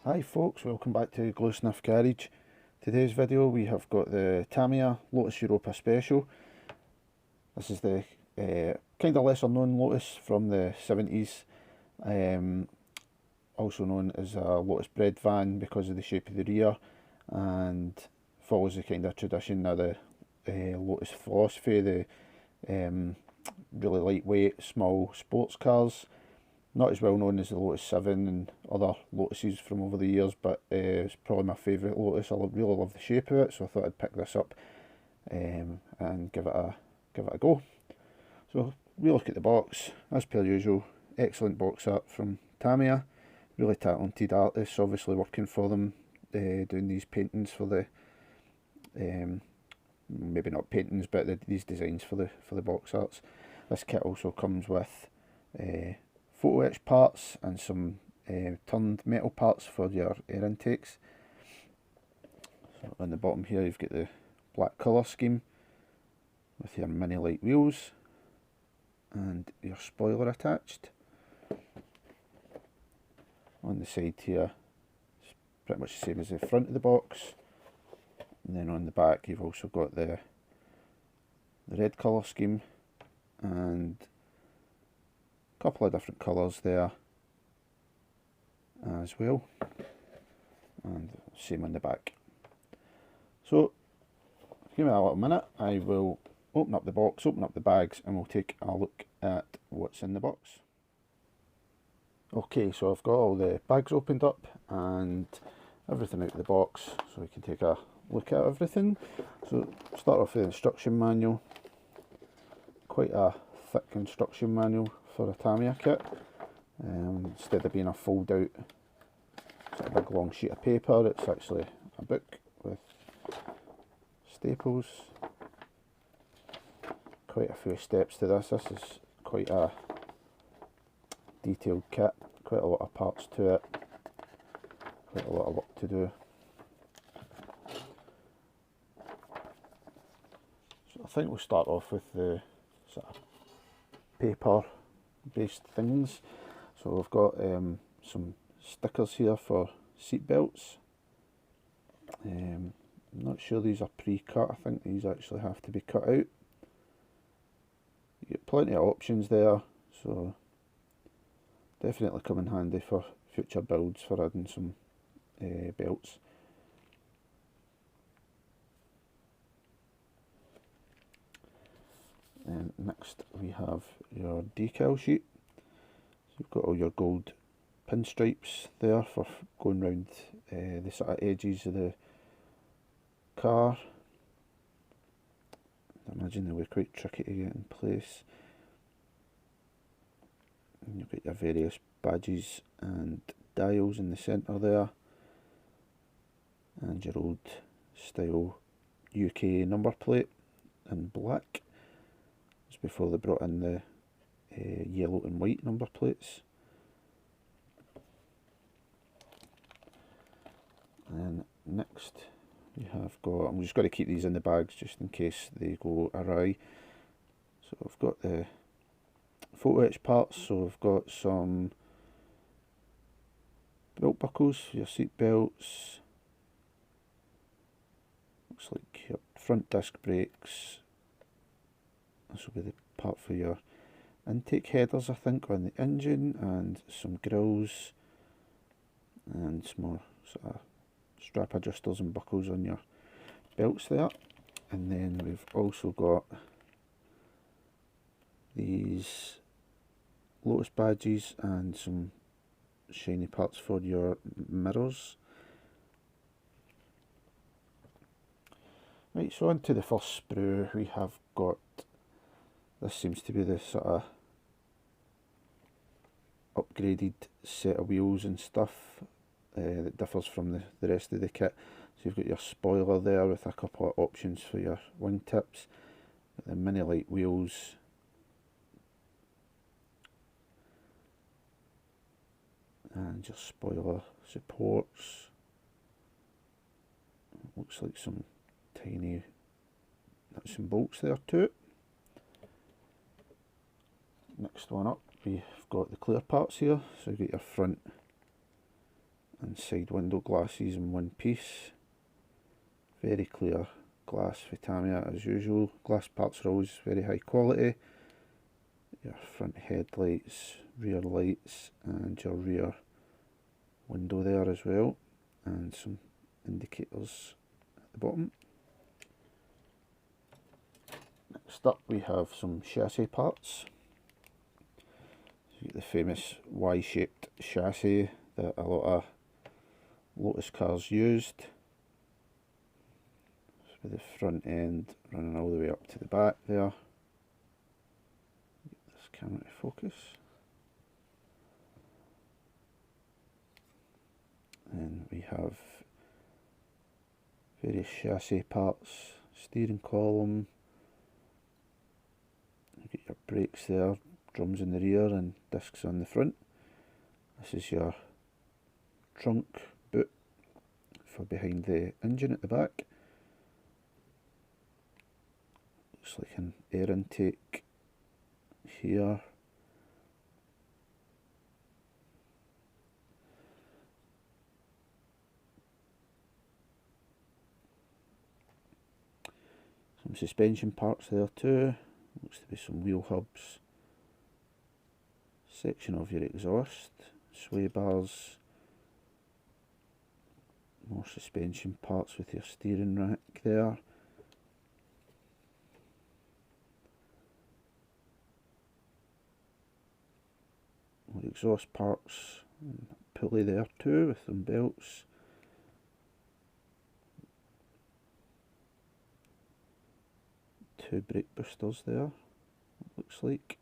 Hi folks, welcome back to Glue Sniff Garage. Today's video we have got the Tamiya Lotus Europa Special. This is the kind of lesser known Lotus from the 70s, also known as a Lotus bread van because of the shape of the rear, and follows the kind of tradition of the Lotus philosophy, the really lightweight small sports cars. Not as well known as the Lotus 7 and other Lotuses from over the years, but it's probably my favourite Lotus. I really love the shape of it, so I thought I'd pick this up and give it a go. So we look at the box, as per usual. Excellent box art from Tamiya. Really talented artists, obviously working for them, doing these paintings for the maybe not paintings, but these designs for the box arts. This kit also comes with photo etch parts and some turned metal parts for your air intakes. So on the bottom here you've got the black colour scheme with your mini light wheels and your spoiler attached. On the side here it's pretty much the same as the front of the box, and then on the back you've also got the red colour scheme and couple of different colours there as well, and same on the back. So give me a little minute, I will open up the box, open up the bags, and we'll take a look at what's in the box. Okay, so I've got all the bags opened up and everything out of the box, so we can take a look at everything. So start off with the instruction manual. Quite a thick instruction manual for a Tamiya kit. Instead of being a fold out sort of big long sheet of paper, it's actually a book with staples. Quite a few steps to this. This is quite a detailed kit, quite a lot of parts to it, quite a lot of work to do. So I think we'll start off with the sort of paper based things. So we've got some stickers here for seat belts. I'm not sure these are pre-cut, I think these actually have to be cut out. You get plenty of options there, so definitely come in handy for future builds for adding some belts. And next we have your decal sheet. So you've got all your gold pinstripes there for going round the sort of edges of the car. I imagine they were quite tricky to get in place. And you've got your various badges and dials in the centre there, and your old style UK number plate in black. It's before they brought in the yellow and white number plates. And next we have got, I'm just going to keep these in the bags just in case they go awry. So I've got the photo etch parts, so I've got some belt buckles for your seat belts. Looks like your front disc brakes. This will be the part for your intake headers, I think, on the engine, and some grills and some more sort of strap adjusters and buckles on your belts there. And then we've also got these Lotus badges and some shiny parts for your mirrors. Right, so on to the first sprue. We have got, this seems to be the sort of upgraded set of wheels and stuff that differs from the rest of the kit. So you've got your spoiler there with a couple of options for your wingtips, the mini light wheels, and your spoiler supports. Looks like some tiny nuts and bolts there too. Next one up, we've got the clear parts here. So you've got your front and side window glasses in one piece. Very clear glass for Tamiya as usual. Glass parts are always very high quality. Your front headlights, rear lights, and your rear window there as well, and some indicators at the bottom. Next up we have some chassis parts. The famous Y-shaped chassis that a lot of Lotus cars used, with the front end running all the way up to the back there. Get this camera to focus. And we have various chassis parts, steering column, you get your brakes there, drums in the rear and discs on the front. This is your trunk boot for behind the engine at the back. Looks like an air intake here. Some suspension parts there too. Looks to be some wheel hubs. Section of your exhaust, sway bars. More suspension parts with your steering rack there. More exhaust parts, and a pulley there too with some belts. Two brake boosters there, it looks like.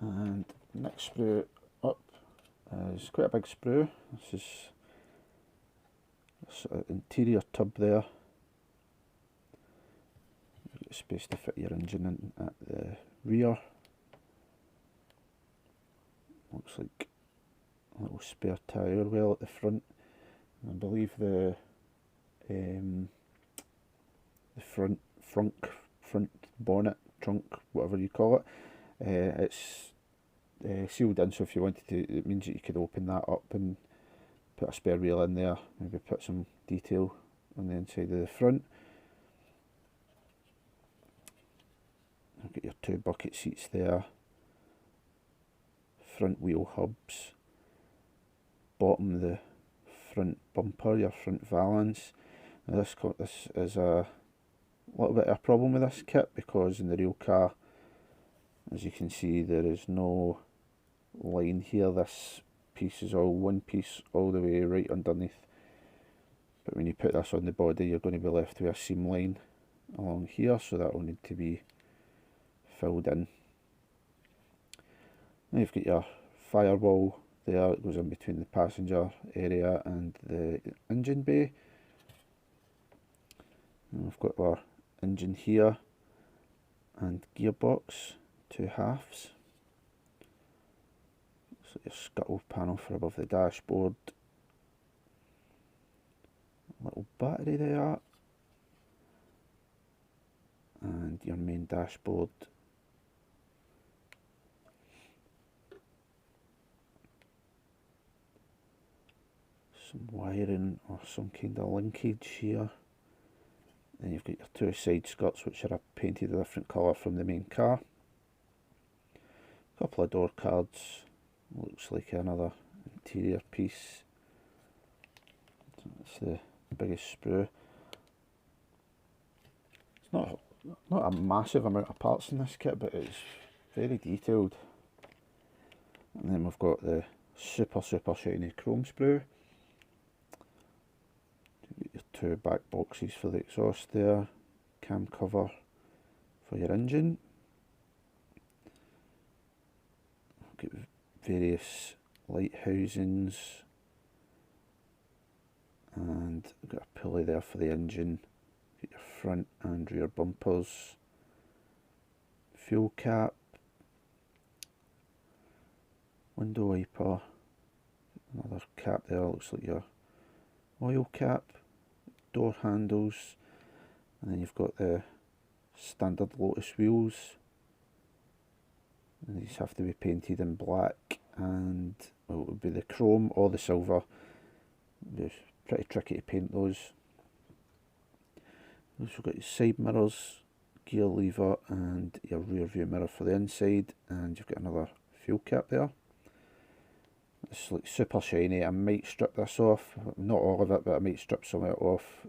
And next sprue up is quite a big sprue. This is a sort of interior tub there. You've got space to fit your engine in at the rear. Looks like a little spare tyre well at the front. I believe the front bonnet, trunk, whatever you call it, it's sealed in, so if you wanted to, it means that you could open that up and put a spare wheel in there, maybe put some detail on the inside of the front. You've got your two bucket seats there, front wheel hubs, bottom of the front bumper, your front valance. Now this is a little bit of a problem with this kit, because in the real car, as you can see, there is no line here. This piece is all one piece all the way right underneath, but when you put this on the body, you're going to be left with a seam line along here, so that will need to be filled in. Now you've got your firewall there, it goes in between the passenger area and the engine bay. And we've got our engine here and gearbox, two halves. So your scuttle panel for above the dashboard. A little battery there. And your main dashboard. Some wiring or some kind of linkage here. Then you've got your two side skirts, which are painted a different colour from the main car. A couple of door cards. Looks like another interior piece. That's the biggest sprue. It's not a massive amount of parts in this kit, but it's very detailed. And then we've got the super shiny chrome sprue. Your two back boxes for the exhaust there, cam cover for your engine. Got various light housings, and we've got a pulley there for the engine. Got your front and rear bumpers, fuel cap, window wiper, another cap there, looks like your oil cap, door handles, and then you've got the standard Lotus wheels, And these have to be painted in black, and well, it would be the chrome or the silver. It's pretty tricky to paint those. We've also got your side mirrors, gear lever, and your rear view mirror for the inside, and you've got another fuel cap there. It's like super shiny. I might strip this off, not all of it, but I might strip some of it off,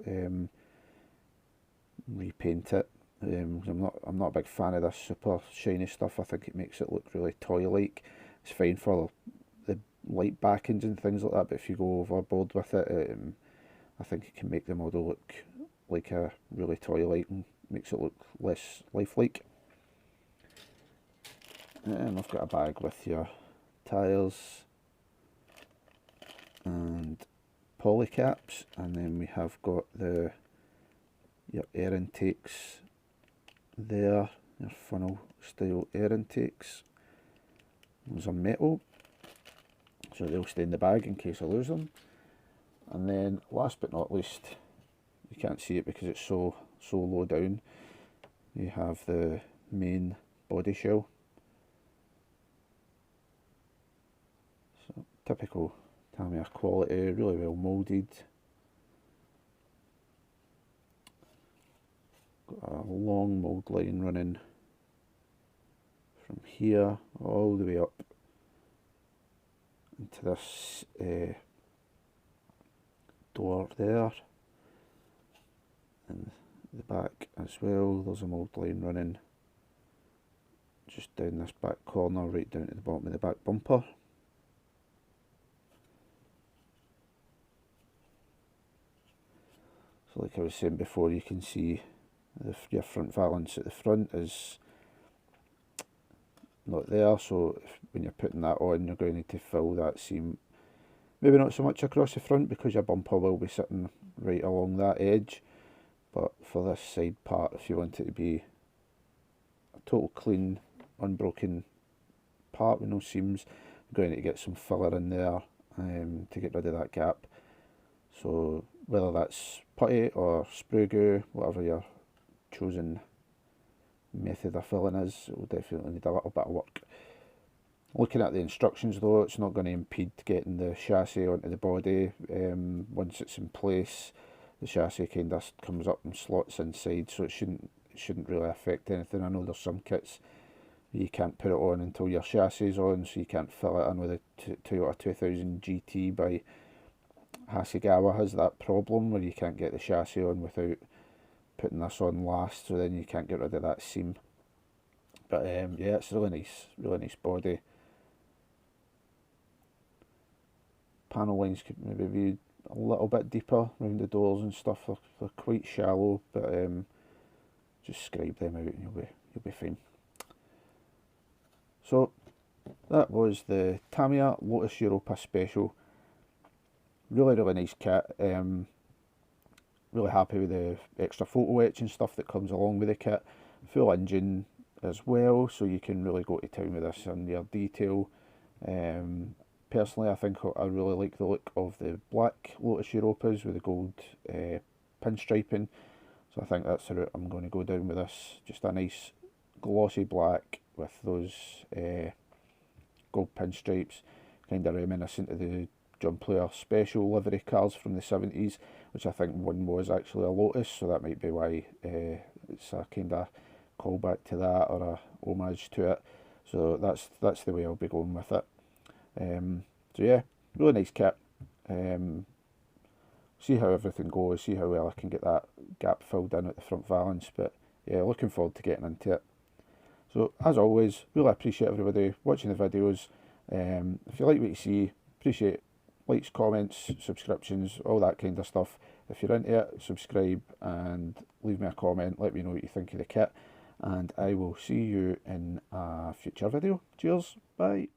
repaint it. I'm not a big fan of this super shiny stuff. I think it makes it look really toy-like. It's fine for the light backings and things like that, but if you go overboard with it, I think it can make the model look like a really toy-like and makes it look less lifelike. And I've got a bag with your tyres and poly caps, and then we have got your air intakes there, your funnel style air intakes. Those are metal, so they'll stay in the bag in case I lose them. And then last but not least, you can't see it because it's so low down, you have the main body shell. So typical Tamiya quality, really well moulded. Got a long mould line running from here all the way up into this door there, and the back as well. There's a mould line running just down this back corner right down to the bottom of the back bumper. So like I was saying before, you can see your front valance at the front is not there, so when you're putting that on, you're going to need to fill that seam, maybe not so much across the front because your bumper will be sitting right along that edge, but for this side part, if you want it to be a total clean, unbroken part with no seams, you're going to get some filler in there to get rid of that gap. So whether that's putty or spray glue, whatever your chosen method of filling is, it will definitely need a little bit of work. Looking at the instructions though, it's not going to impede getting the chassis onto the body. Once it's in place, the chassis kind of comes up and slots inside, so it shouldn't really affect anything. I know there's some kits you can't put it on until your chassis is on, so you can't fill it in with a Toyota 2000 GT by Hasegawa has that problem where you can't get the chassis on without putting this on last, so then you can't get rid of that seam. But yeah, it's really nice body. Panel lines could maybe be a little bit deeper around the doors and stuff. They're quite shallow, but just scribe them out and you'll be fine. So that was the Tamiya Lotus Europa Special. Really nice kit. Really happy with the extra photo etch and stuff that comes along with the kit. Full engine as well, so you can really go to town with this and your detail. Personally, I think I really like the look of the black Lotus Europas with the gold pinstriping. So I think that's the route I'm going to go down with this. Just a nice glossy black with those gold pinstripes, kind of reminiscent of the John Player Special livery cars from the 70s, which I think one was actually a Lotus, so that might be why it's a kind of callback to that or a homage to it. So that's the way I'll be going with it. So yeah, really nice kit. See how everything goes, see how well I can get that gap filled in at the front valance, but yeah, looking forward to getting into it. So as always, really appreciate everybody watching the videos. If you like what you see, appreciate likes, comments, subscriptions, all that kind of stuff. If you're into it, subscribe and leave me a comment, let me know what you think of the kit, and I will see you in a future video. Cheers, bye.